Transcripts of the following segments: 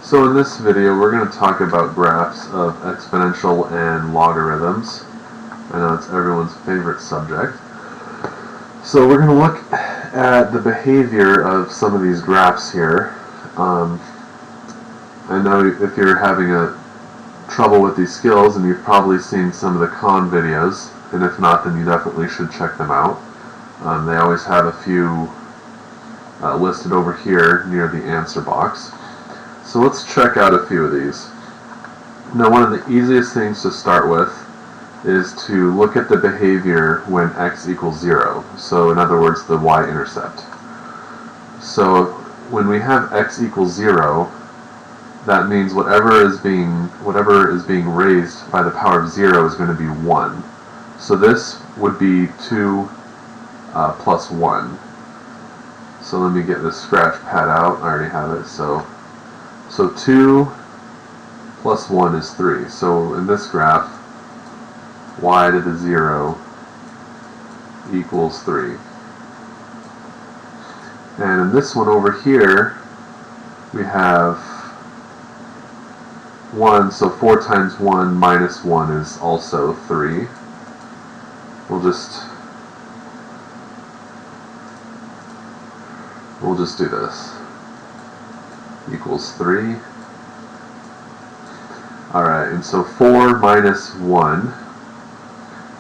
So in this video we're going to talk about graphs of exponential and logarithms. I know it's everyone's favorite subject. So we're going to look at the behavior of some of these graphs here. I know if you're having trouble with these skills, and you've probably seen some of the Khan videos, and if not, then you definitely should check them out. They always have a few listed over here near the answer box. So let's check out a few of these. Now, one of the easiest things to start with is to look at the behavior when x equals 0. So in other words, the y-intercept. So when we have x equals 0, that means whatever is being raised by the power of 0 is going to be 1. So this would be 2 plus 1. So let me get this scratch pad out. I already have it. So 2 plus 1 is 3. So in this graph, y to the 0 equals 3. And in this one over here, we have 1, so 4 times 1 minus 1 is also 3. We'll just do this. Equals 3. Alright, and so 4 minus 1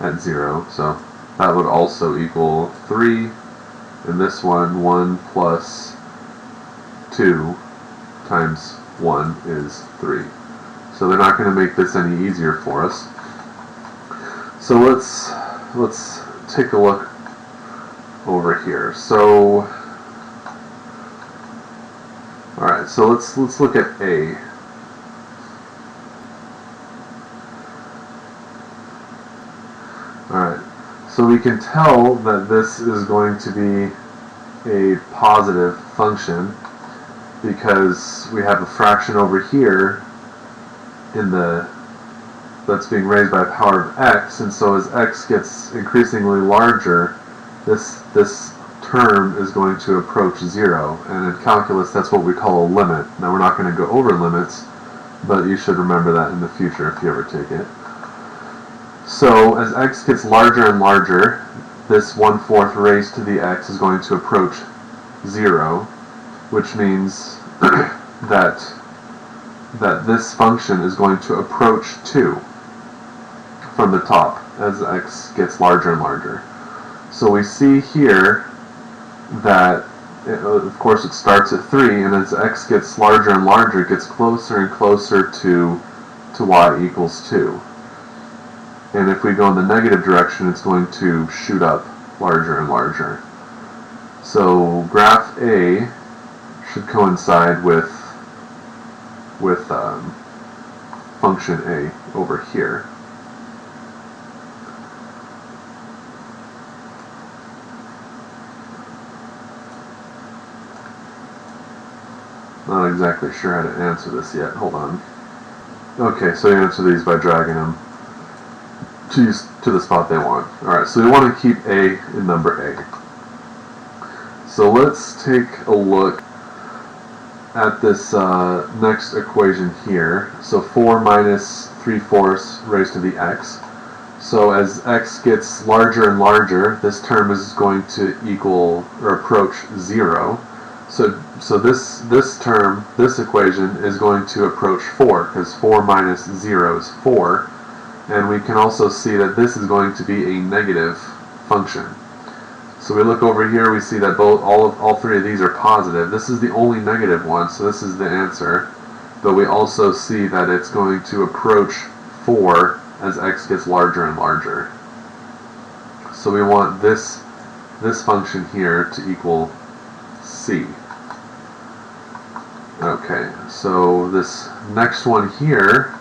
at 0, so that would also equal 3. And this one, 1 plus 2 times 1 is 3. So they're not going to make this any easier for us. So let's take a look over here. So alright, so let's look at A. Alright, so we can tell that this is going to be a positive function because we have a fraction over here that's being raised by a power of x, and so as x gets increasingly larger, this term is going to approach 0, and in calculus that's what we call a limit. Now we're not going to go over limits, but you should remember that in the future if you ever take it. So as x gets larger and larger, this 1/4 raised to the x is going to approach 0, which means that this function is going to approach 2 from the top as x gets larger and larger. So we see here that, of course, it starts at 3, and as x gets larger and larger, it gets closer and closer to y equals 2. And if we go in the negative direction, it's going to shoot up larger and larger. So graph A should coincide with function A over here. Not exactly sure how to answer this yet. Hold on. Okay, so you answer these by dragging them to the spot they want. Alright, so we want to keep A in number A. So let's take a look at this next equation here. So 4 minus 3/4 raised to the x. So as x gets larger and larger, this term is going to equal or approach 0. So this term, this equation, is going to approach 4, because 4 minus 0 is 4. And we can also see that this is going to be a negative function. So we look over here, we see that all three of these are positive. This is the only negative one, so this is the answer. But we also see that it's going to approach 4 as x gets larger and larger. So we want this function here to equal c. Okay, so this next one here,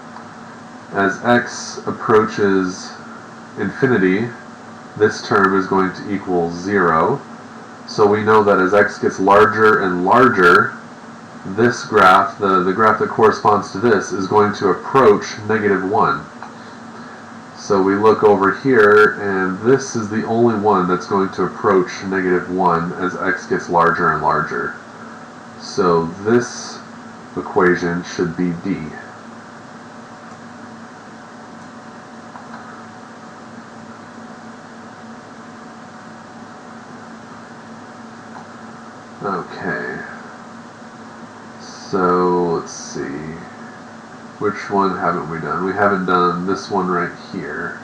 as x approaches infinity, this term is going to equal 0. So we know that as x gets larger and larger, this graph, the graph that corresponds to this, is going to approach -1. So we look over here, and this is the only one that's going to approach -1 as x gets larger and larger. So this equation should be D. Okay, so let's see, which one haven't we done? We haven't done this one right here.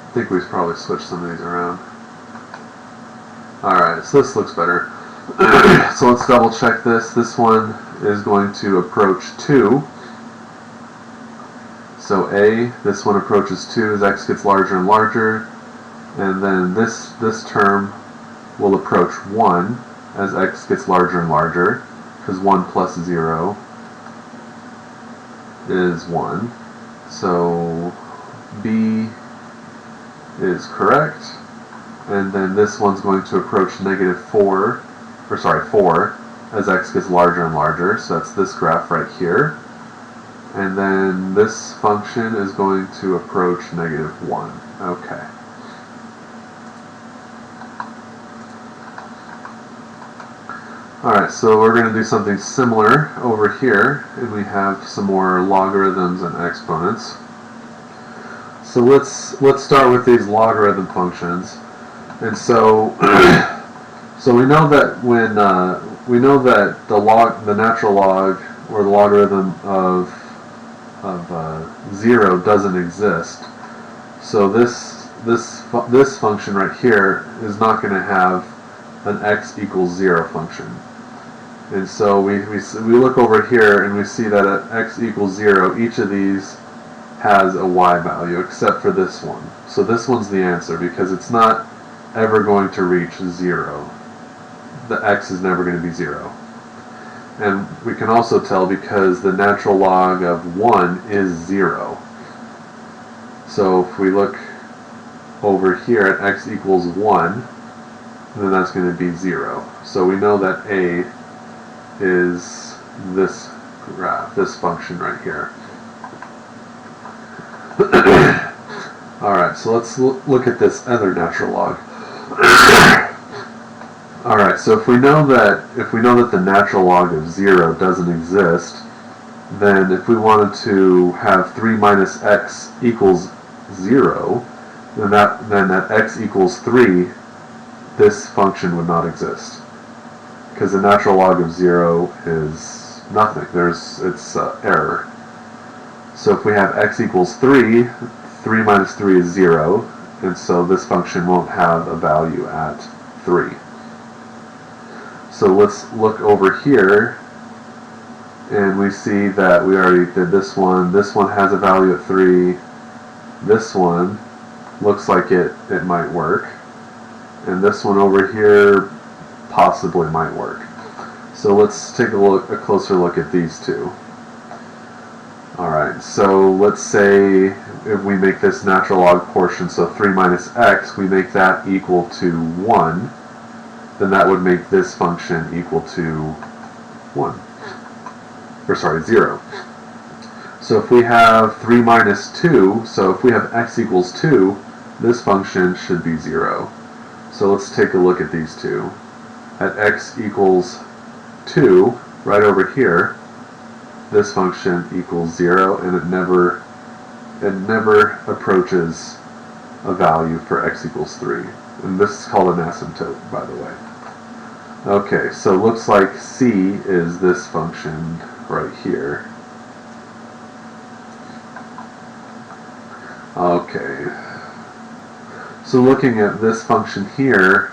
I think we've probably switched some of these around. Alright, so this looks better. So let's double check this. This one is going to approach 2. So A, this one approaches 2 as x gets larger and larger. And then this term will approach 1 as x gets larger and larger, because 1 plus 0 is 1. So B is correct. And then this one's going to approach -4 as x gets larger and larger. So that's this graph right here. And then this function is going to approach -1. Okay. Alright, so we're going to do something similar over here, and we have some more logarithms and exponents. So let's start with these logarithm functions. And so so we know that when the natural log or the logarithm of 0 doesn't exist. So this function right here is not going to have an x equals 0 function. And so we look over here and we see that at x equals 0, each of these has a y value except for this one. So this one's the answer because it's not ever going to reach 0. The x is never going to be 0. And we can also tell because the natural log of 1 is 0. So if we look over here at x equals 1, then that's going to be 0. So we know that A is this graph, this function right here. Alright, so let's look at this other natural log. Alright, so if we know that the natural log of 0 doesn't exist, then if we wanted to have 3 minus x equals 0, then at x equals 3, this function would not exist. Because the natural log of 0 is nothing. It's error. So if we have x equals 3, 3 minus 3 is 0, and so this function won't have a value at 3. So let's look over here, and we see that we already did this one. This one has a value at 3. This one looks like it might work. And this one over here possibly might work. So let's take a closer look at these two. Alright, so let's say if we make this natural log portion, so 3 minus x, we make that equal to 1, then that would make this function equal to 0. So if we have 3 minus 2, so if we have x equals 2, this function should be 0. So let's take a look at these two. At x equals 2, right over here, this function equals 0, and it never approaches a value for x equals 3. And this is called an asymptote, by the way. Okay, so looks like c is this function right here. Okay. So looking at this function here,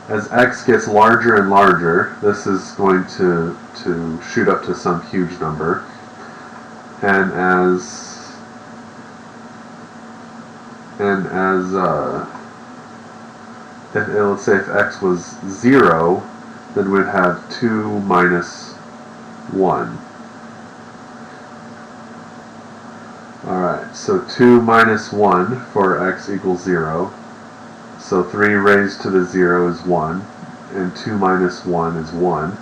as x gets larger and larger, this is going to shoot up to some huge number. And let's say if x was 0, then we'd have 2 minus 1. Alright, so 2 minus 1 for x equals 0. So 3 raised to the 0 is 1, and 2 minus 1 is 1.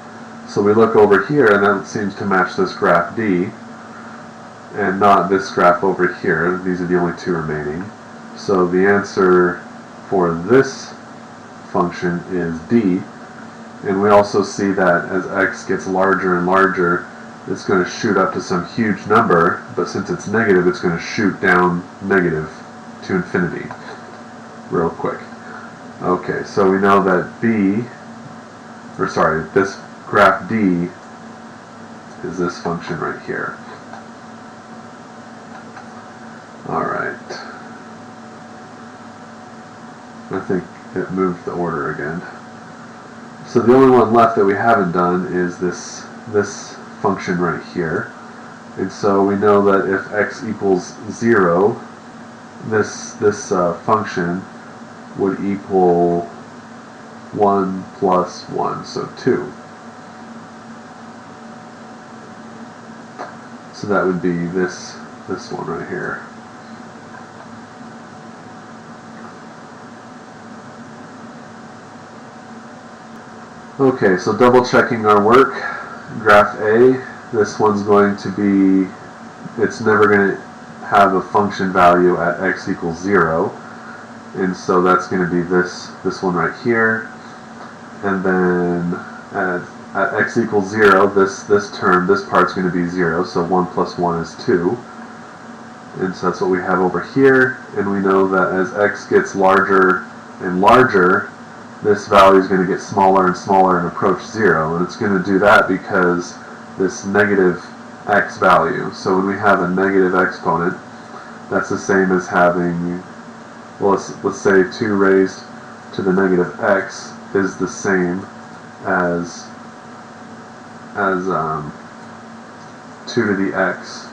So we look over here, and that seems to match this graph D, and not this graph over here. These are the only two remaining. So the answer for this function is D, And we also see that as x gets larger and larger, it's going to shoot up to some huge number, but since it's negative, it's going to shoot down negative to infinity real quick. Okay, so we know that this graph D is this function right here. Alright. I think it moved the order again. So the only one left that we haven't done is this function right here. And so we know that if x equals 0, this function would equal 1 plus 1, so 2. So that would be this one right here. Okay, so double checking our work. Graph A, this one's going to be, it's never going to have a function value at x equals 0. And so that's going to be this one right here. And then at x equals 0, this part's going to be 0, so 1 plus 1 is 2. And so that's what we have over here. And we know that as x gets larger and larger, this value is going to get smaller and smaller and approach 0. And it's going to do that because this negative x value. So when we have a negative exponent, that's the same as having, well, let's say 2 raised to the negative x is the same as 2 to the x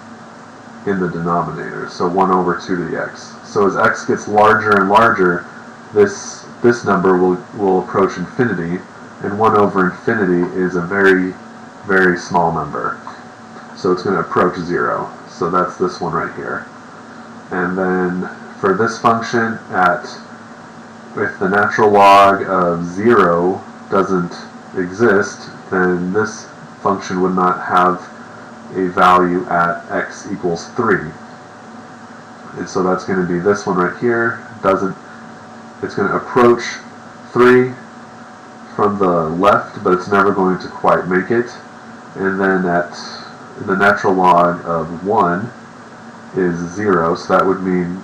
in the denominator. So 1 over 2 to the x. So as x gets larger and larger, this number will approach infinity, and 1 over infinity is a very, very small number. So it's going to approach 0. So that's this one right here. And then for this function, if the natural log of 0 doesn't exist, then this function would not have a value at x equals 3. And so that's going to be this one right here. It's going to approach 3 from the left, but it's never going to quite make it. And then the natural log of 1 is 0, so that would mean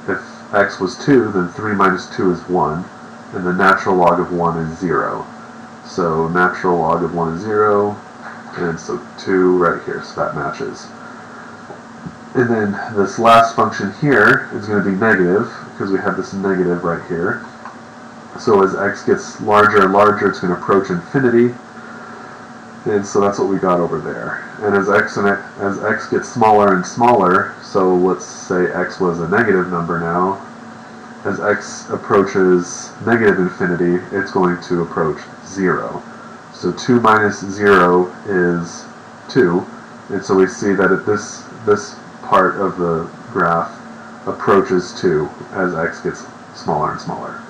if x was 2, then 3 minus 2 is 1, and the natural log of 1 is 0. So natural log of 1 is 0, and so 2 right here, so that matches. And then this last function here is going to be negative, because we have this negative right here. So as x gets larger and larger, it's going to approach infinity. And so that's what we got over there. And as x gets smaller and smaller, so let's say x was a negative number now, as x approaches negative infinity, it's going to approach 0. So 2 minus 0 is 2. And so we see that at this part of the graph approaches 2 as x gets smaller and smaller.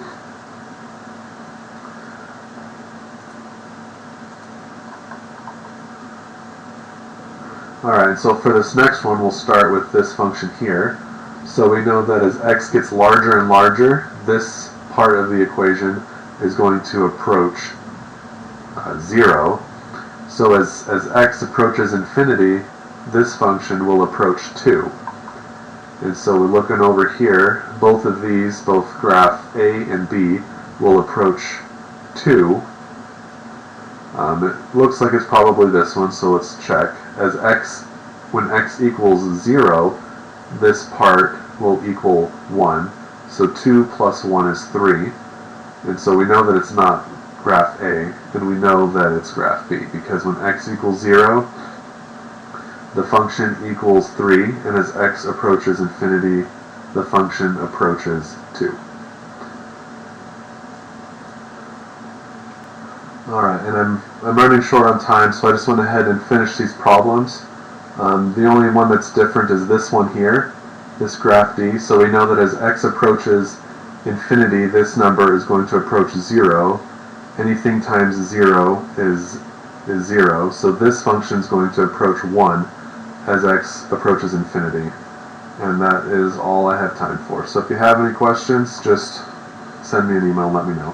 Alright, so for this next one, we'll start with this function here. So we know that as x gets larger and larger, this part of the equation is going to approach 0. So as x approaches infinity, this function will approach 2. And so we're looking over here, both of these, both graph A and B, will approach 2. It looks like it's probably this one, so let's check. When x equals 0, this part will equal 1. So 2 plus 1 is 3. And so we know that it's not graph A, and we know that it's graph B, because when x equals 0, the function equals 3, and as x approaches infinity, the function approaches 2. Alright, and I'm running short on time, so I just went ahead and finished these problems. The only one that's different is this one here, this graph D. So we know that as x approaches infinity, this number is going to approach 0. Anything times 0 is 0. So this function is going to approach 1 as x approaches infinity. And that is all I have time for. So if you have any questions, just send me an email and let me know.